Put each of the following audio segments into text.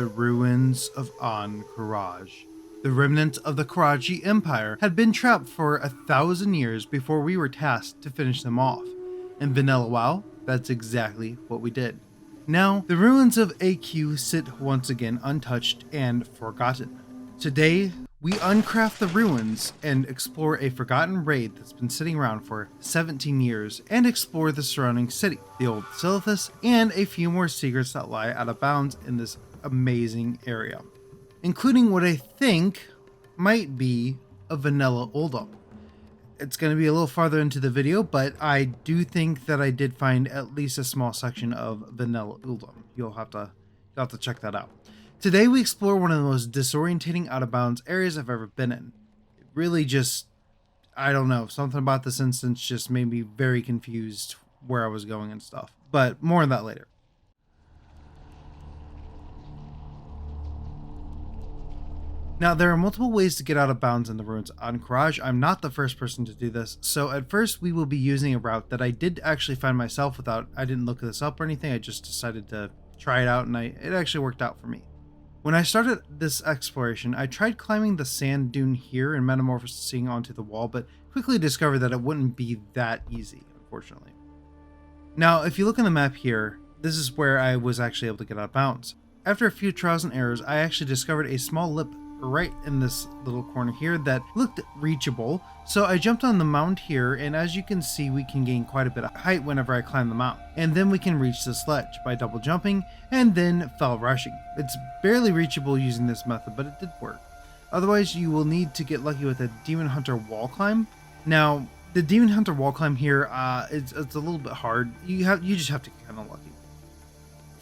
the ruins of Ahn'Qiraj. The remnant of the Qiraji Empire had been trapped for 1,000 years before we were tasked to finish them off. In Vanilla WoW, that's exactly what we did. Now, the ruins of AQ sit once again untouched and forgotten. Today, we uncraft the ruins and explore a forgotten raid that's been sitting around for 17 years and explore the surrounding city, the old Silithus, and a few more secrets that lie out of bounds in this amazing area, including what I think might be a vanilla Uldum. It's going to be a little farther into the video, but I do think that I did find at least a small section of vanilla Uldum. You'll have to check that out. Today we explore one of the most disorientating out of bounds areas I've ever been in. It really just, I don't know, something about this instance just made me very confused where I was going and stuff. But more on that later. Now, there are multiple ways to get out of bounds in the ruins of Ahn'Qiraj. I'm not the first person to do this, so at first we will be using a route that I did actually find myself I didn't look this up or anything, I just decided to try it out and it actually worked out for me. When I started this exploration, I tried climbing the sand dune here and metamorphosing onto the wall, but quickly discovered that it wouldn't be that easy, unfortunately. Now, if you look on the map here, this is where I was actually able to get out of bounds. After a few trials and errors, I actually discovered a small lip right in this little corner here that looked reachable, so I jumped on the mound here, and as you can see, we can gain quite a bit of height whenever I climb the mound, and then we can reach this ledge by double jumping and then fell rushing. It's barely reachable using this method, but it did work. Otherwise, you will need to get lucky with a Demon Hunter wall climb. Now, the Demon Hunter wall climb here, it's a little bit hard. You just have to get kind of lucky.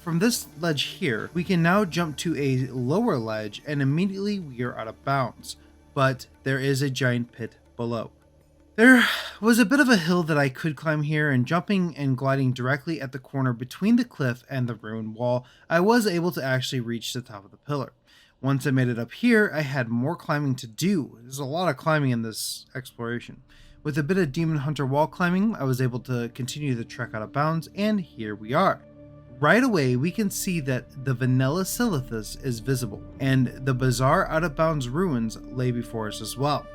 From this ledge here, we can now jump to a lower ledge and immediately we are out of bounds, but there is a giant pit below. There was a bit of a hill that I could climb here, and jumping and gliding directly at the corner between the cliff and the ruined wall, I was able to actually reach the top of the pillar. Once I made it up here, I had more climbing to do. There's a lot of climbing in this exploration. With a bit of Demon Hunter wall climbing, I was able to continue the trek out of bounds, and here we are. Right away, we can see that the vanilla Silithus is visible, and the bizarre out-of-bounds ruins lay before us as well.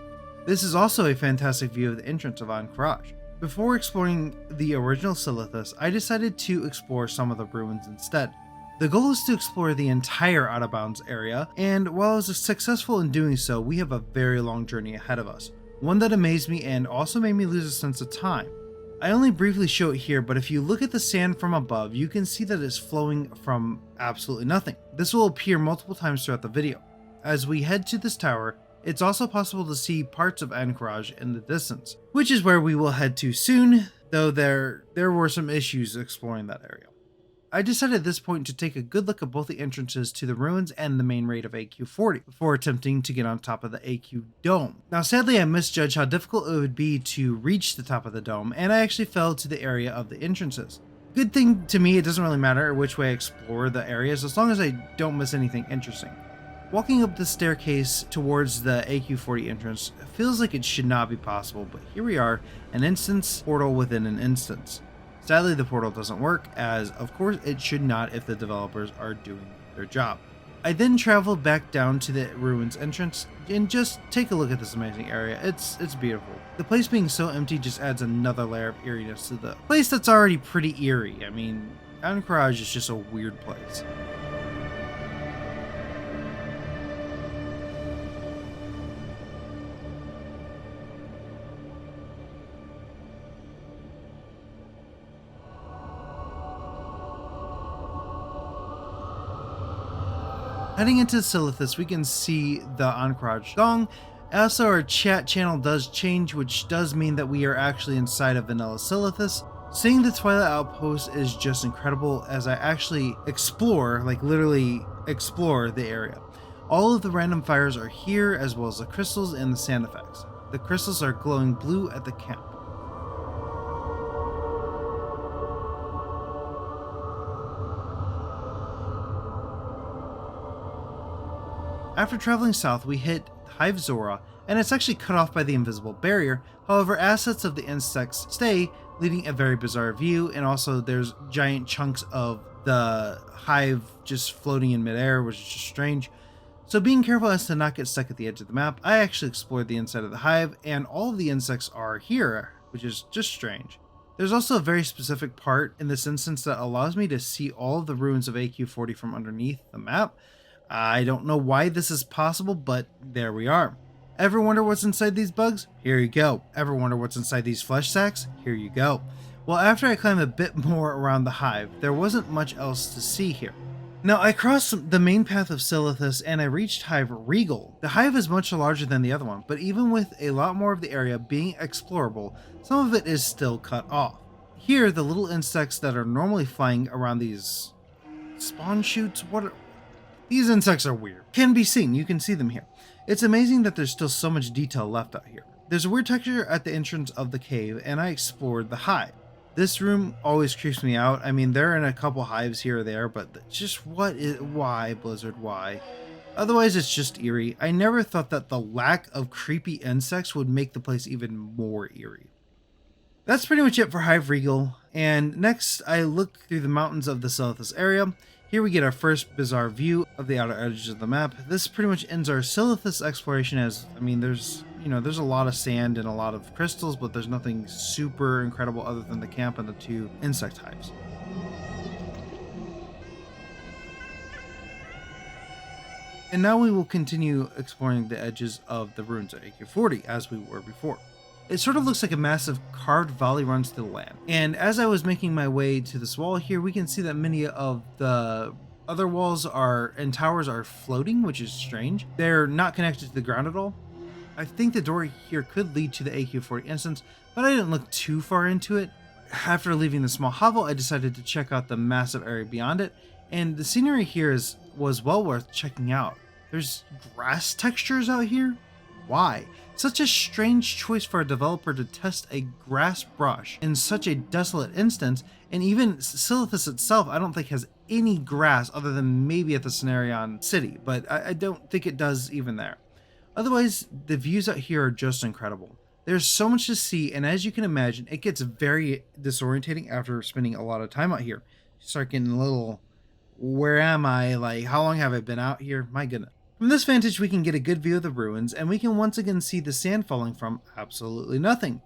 This is also a fantastic view of the entrance of Ahn'Qiraj. Before exploring the original Silithus, I decided to explore some of the ruins instead. The goal is to explore the entire out-of-bounds area, and while I was successful in doing so, we have a very long journey ahead of us. One that amazed me and also made me lose a sense of time. I only briefly show it here, but if you look at the sand from above, you can see that it's flowing from absolutely nothing. This will appear multiple times throughout the video. As we head to this tower, it's also possible to see parts of Ahn'Qiraj in the distance, which is where we will head to soon, though there were some issues exploring that area. I decided at this point to take a good look at both the entrances to the ruins and the main raid of AQ40 before attempting to get on top of the AQ dome. Now sadly I misjudged how difficult it would be to reach the top of the dome, and I actually fell to the area of the entrances. Good thing to me, it doesn't really matter which way I explore the areas as long as I don't miss anything interesting. Walking up the staircase towards the AQ40 entrance feels like it should not be possible, but here we are, an instance portal within an instance. Sadly, the portal doesn't work, as of course it should not if the developers are doing their job. I then traveled back down to the ruins entrance and just take a look at this amazing area. It's beautiful. The place being so empty just adds another layer of eeriness to the place that's already pretty eerie. I mean, Ahn'Qiraj is just a weird place. Heading into Silithus, we can see the Ahn'Qiraj gong. Also, our chat channel does change, which does mean that we are actually inside of vanilla Silithus. Seeing the Twilight Outpost is just incredible as I actually explore, like literally explore the area. All of the random fires are here, as well as the crystals and the sand effects. The crystals are glowing blue at the camp. After traveling south, we hit Hive Zora, and it's actually cut off by the invisible barrier. However, assets of the insects stay, leading a very bizarre view, and also there's giant chunks of the hive just floating in midair, which is just strange. So being careful as to not get stuck at the edge of the map, I actually explored the inside of the hive, and all of the insects are here, which is just strange. There's also a very specific part in this instance that allows me to see all of the ruins of AQ40 from underneath the map. I don't know why this is possible, but there we are. Ever wonder what's inside these bugs? Here you go. Ever wonder what's inside these flesh sacks? Here you go. Well, after I climbed a bit more around the hive, there wasn't much else to see here. Now, I crossed the main path of Silithus and I reached Hive Regal. The hive is much larger than the other one, but even with a lot more of the area being explorable, some of it is still cut off. Here, the little insects that are normally flying around these spawn chutes, these insects are weird, can be seen. You can see them here. It's amazing that there's still so much detail left out here. There's a weird texture at the entrance of the cave, and I explored the hive. This room always creeps me out. I mean, there are in a couple hives here or there, but just why, Blizzard, why? Otherwise, it's just eerie. I never thought that the lack of creepy insects would make the place even more eerie. That's pretty much it for Hive Regal, and next I look through the mountains of the Silithus area. Here we get our first bizarre view of the outer edges of the map. This pretty much ends our Silithus exploration as, I mean, there's a lot of sand and a lot of crystals, but there's nothing super incredible other than the camp and the 2 insect hives. And now we will continue exploring the edges of the ruins of AQ40 as we were before. It sort of looks like a massive carved valley runs through the land. And as I was making my way to this wall here, we can see that many of the other walls and towers are floating, which is strange. They're not connected to the ground at all. I think the door here could lead to the AQ40 instance, but I didn't look too far into it. After leaving the small hovel, I decided to check out the massive area beyond it, and the scenery here was well worth checking out. There's grass textures out here? Why? Such a strange choice for a developer to test a grass brush in such a desolate instance, and even Silithus itself I don't think has any grass other than maybe at the Cenarion city, but I don't think it does even there. Otherwise, the views out here are just incredible. There's so much to see, and as you can imagine, it gets very disorientating after spending a lot of time out here. You start getting a little, where am I? Like, how long have I been out here? My goodness. From this vantage, we can get a good view of the ruins, and we can once again see the sand falling from absolutely nothing.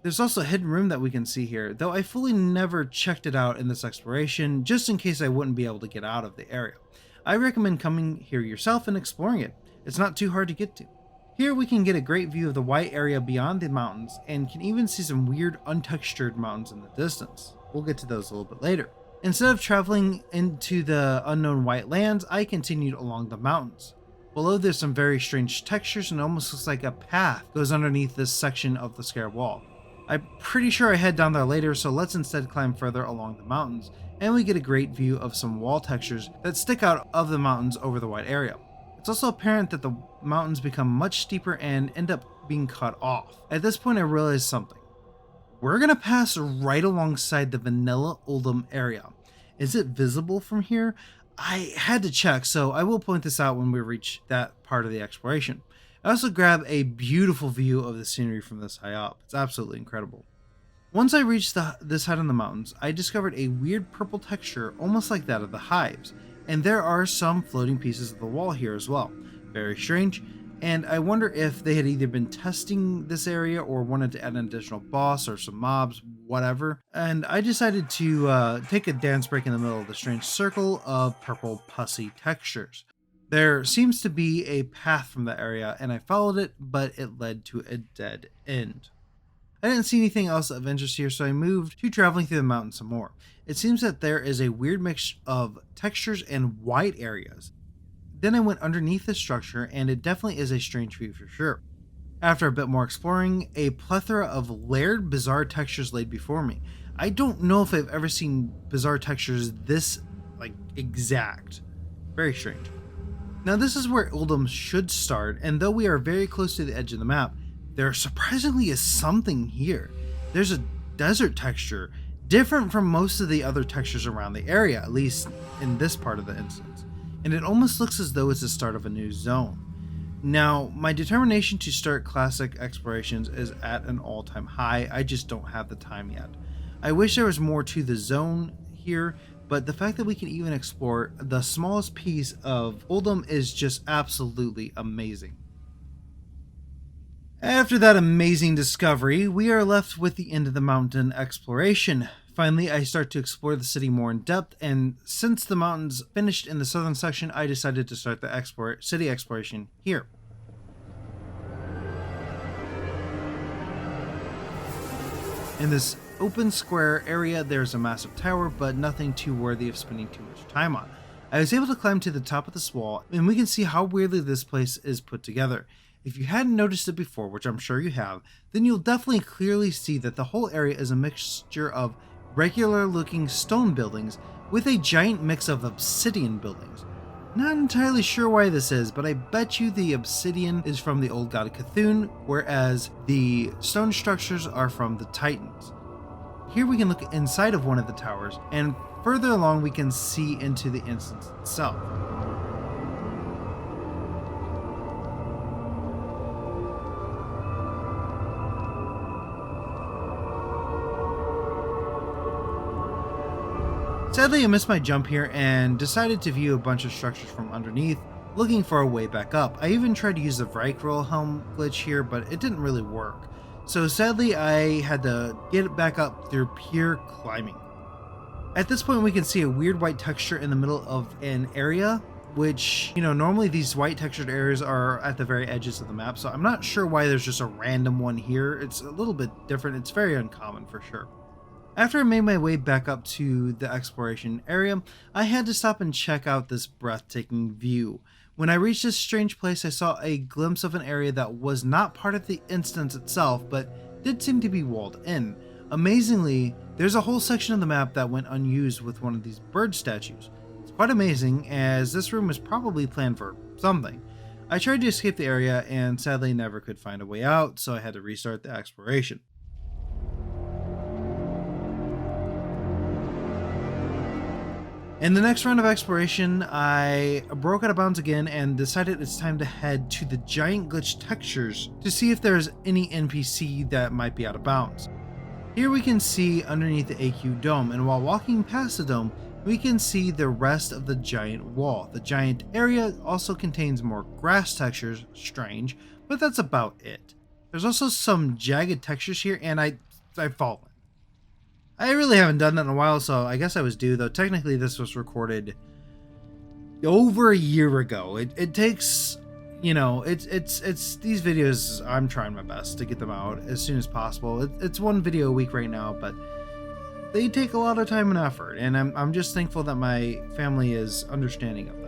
There's also a hidden room that we can see here, though I fully never checked it out in this exploration, just in case I wouldn't be able to get out of the area. I recommend coming here yourself and exploring it. It's not too hard to get to. Here we can get a great view of the white area beyond the mountains, and can even see some weird untextured mountains in the distance. We'll get to those a little bit later. Instead of traveling into the unknown white lands, I continued along the mountains. Below there's some very strange textures, and it almost looks like a path goes underneath this section of the scarab wall. I'm pretty sure I head down there later, so let's instead climb further along the mountains, and we get a great view of some wall textures that stick out of the mountains over the white area. It's also apparent that the mountains become much steeper and end up being cut off. At this point I realized something. We're gonna pass right alongside the vanilla Uldum area. Is it visible from here? I had to check, so I will point this out when we reach that part of the exploration. I also grab a beautiful view of the scenery from this high up. It's absolutely incredible. Once I reached this height in the mountains, I discovered a weird purple texture almost like that of the hives, and there are some floating pieces of the wall here as well. Very strange, and I wonder if they had either been testing this area or wanted to add an additional boss or some mobs, whatever. And I decided to take a dance break in the middle of the strange circle of purple pussy textures. There seems to be a path from that area, and I followed it, but it led to a dead end. I didn't see anything else of interest here, so I moved to traveling through the mountains some more. It seems that there is a weird mix of textures and white areas. Then I went underneath the structure, and it definitely is a strange view for sure. After a bit more exploring, a plethora of layered bizarre textures laid before me. I don't know if I've ever seen bizarre textures this, exact. Very strange. Now this is where Uldum should start, and though we are very close to the edge of the map, there surprisingly is something here. There's a desert texture, different from most of the other textures around the area, at least in this part of the instance. And it almost looks as though it's the start of a new zone. Now, my determination to start classic explorations is at an all-time high. I just don't have the time yet. I wish there was more to the zone here, but the fact that we can even explore the smallest piece of Uldum is just absolutely amazing. After that amazing discovery, we are left with the end of the mountain exploration. Finally, I start to explore the city more in depth, and since the mountains finished in the southern section, I decided to start the city exploration here. In this open square area, there's a massive tower, but nothing too worthy of spending too much time on. I was able to climb to the top of this wall, and we can see how weirdly this place is put together. If you hadn't noticed it before, which I'm sure you have, then you'll definitely clearly see that the whole area is a mixture of regular looking stone buildings with a giant mix of obsidian buildings. Not entirely sure why this is, but I bet you the obsidian is from the old god Cthulhu, whereas the stone structures are from the Titans. Here we can look inside of one of the towers, and further along we can see into the instance itself. Sadly, I missed my jump here and decided to view a bunch of structures from underneath, looking for a way back up. I even tried to use the Vrykroll helm glitch here, but it didn't really work. So sadly, I had to get it back up through pure climbing. At this point, we can see a weird white texture in the middle of an area, which, normally these white textured areas are at the very edges of the map, so I'm not sure why there's just a random one here. It's a little bit different. It's very uncommon for sure. After I made my way back up to the exploration area, I had to stop and check out this breathtaking view. When I reached this strange place, I saw a glimpse of an area that was not part of the instance itself, but did seem to be walled in. Amazingly, there's a whole section of the map that went unused with one of these bird statues. It's quite amazing, as this room was probably planned for something. I tried to escape the area and sadly never could find a way out, so I had to restart the exploration. In the next round of exploration, I broke out of bounds again and decided it's time to head to the giant glitch textures to see if there's any NPC that might be out of bounds. Here we can see underneath the AQ dome, and while walking past the dome, we can see the rest of the giant wall. The giant area also contains more grass textures, strange, but that's about it. There's also some jagged textures here, and I've fallen. I really haven't done that in a while, so I guess I was due, though technically this was recorded over a year ago. It takes, it's these videos, I'm trying my best to get them out as soon as possible. It's one video a week right now, but they take a lot of time and effort, and I'm just thankful that my family is understanding of that.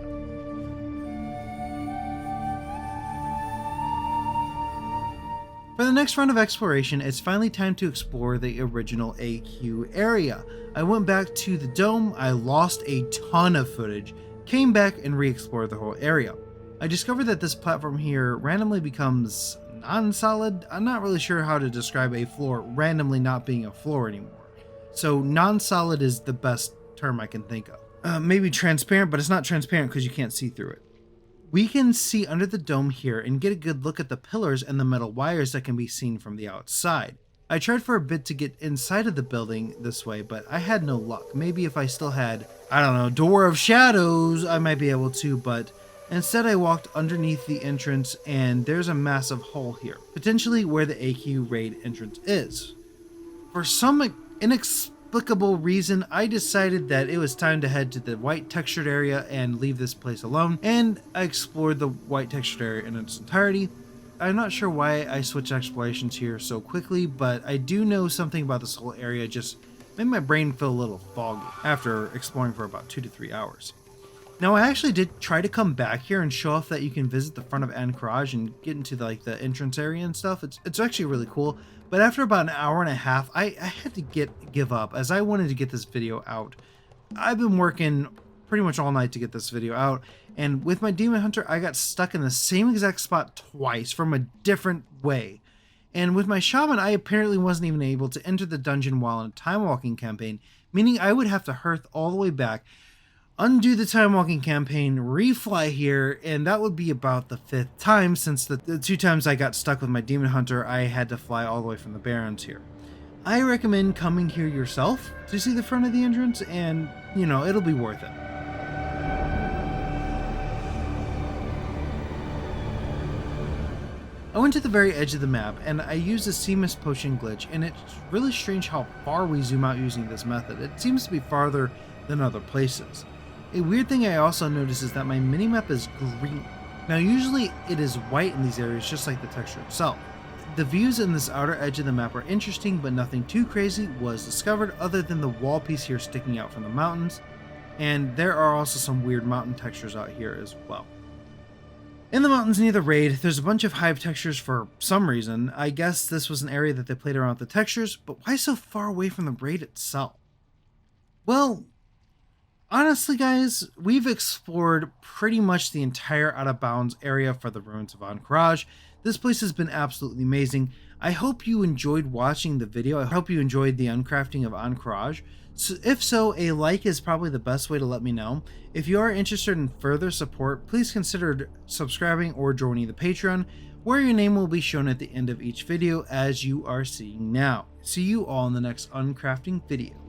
For the next round of exploration, it's finally time to explore the original AQ area. I went back to the dome, I lost a ton of footage, came back and re-explored the whole area. I discovered that this platform here randomly becomes non-solid. I'm not really sure how to describe a floor randomly not being a floor anymore. So non-solid is the best term I can think of. Maybe transparent, but it's not transparent because you can't see through it. We can see under the dome here and get a good look at the pillars and the metal wires that can be seen from the outside. I tried for a bit to get inside of the building this way, but I had no luck. Maybe if I still had, Door of Shadows, I might be able to, but instead I walked underneath the entrance and there's a massive hole here, potentially where the AQ raid entrance is. For some inexplicable reason, I decided that it was time to head to the white textured area and leave this place alone, and I explored the white textured area in its entirety. I'm not sure why I switched explorations here so quickly, but I do know something about this whole area just made my brain feel a little foggy after exploring for about 2 to 3 hours. Now, I actually did try to come back here and show off that you can visit the front of Ahn'Qiraj and get into the entrance area and stuff. It's actually really cool. But after about an hour and a half, I had to give up as I wanted to get this video out. I've been working pretty much all night to get this video out, and with my Demon Hunter, I got stuck in the same exact spot twice from a different way. And with my Shaman, I apparently wasn't even able to enter the dungeon while in a time walking campaign, meaning I would have to hearth all the way back, undo the time walking campaign, refly here, and that would be about the 5th time, since the 2 times I got stuck with my Demon Hunter, I had to fly all the way from the Barrens here. I recommend coming here yourself to see the front of the entrance, and it'll be worth it. I went to the very edge of the map and I used a seamless potion glitch, and it's really strange how far we zoom out using this method. It seems to be farther than other places. A weird thing I also noticed is that my minimap is green. Now usually it is white in these areas, just like the texture itself. The views in this outer edge of the map are interesting, but nothing too crazy was discovered other than the wall piece here sticking out from the mountains, and there are also some weird mountain textures out here as well. In the mountains near the raid, there's a bunch of hive textures for some reason. I guess this was an area that they played around with the textures, but why so far away from the raid itself? Well, honestly guys, we've explored pretty much the entire out of bounds area for the ruins of Ahn'Qiraj. This place has been absolutely amazing. I hope you enjoyed watching the video. I hope you enjoyed the uncrafting of Ahn'Qiraj. So if so, a like is probably the best way to let me know. If you are interested in further support, please consider subscribing or joining the Patreon, where your name will be shown at the end of each video as you are seeing now. See you all in the next uncrafting video.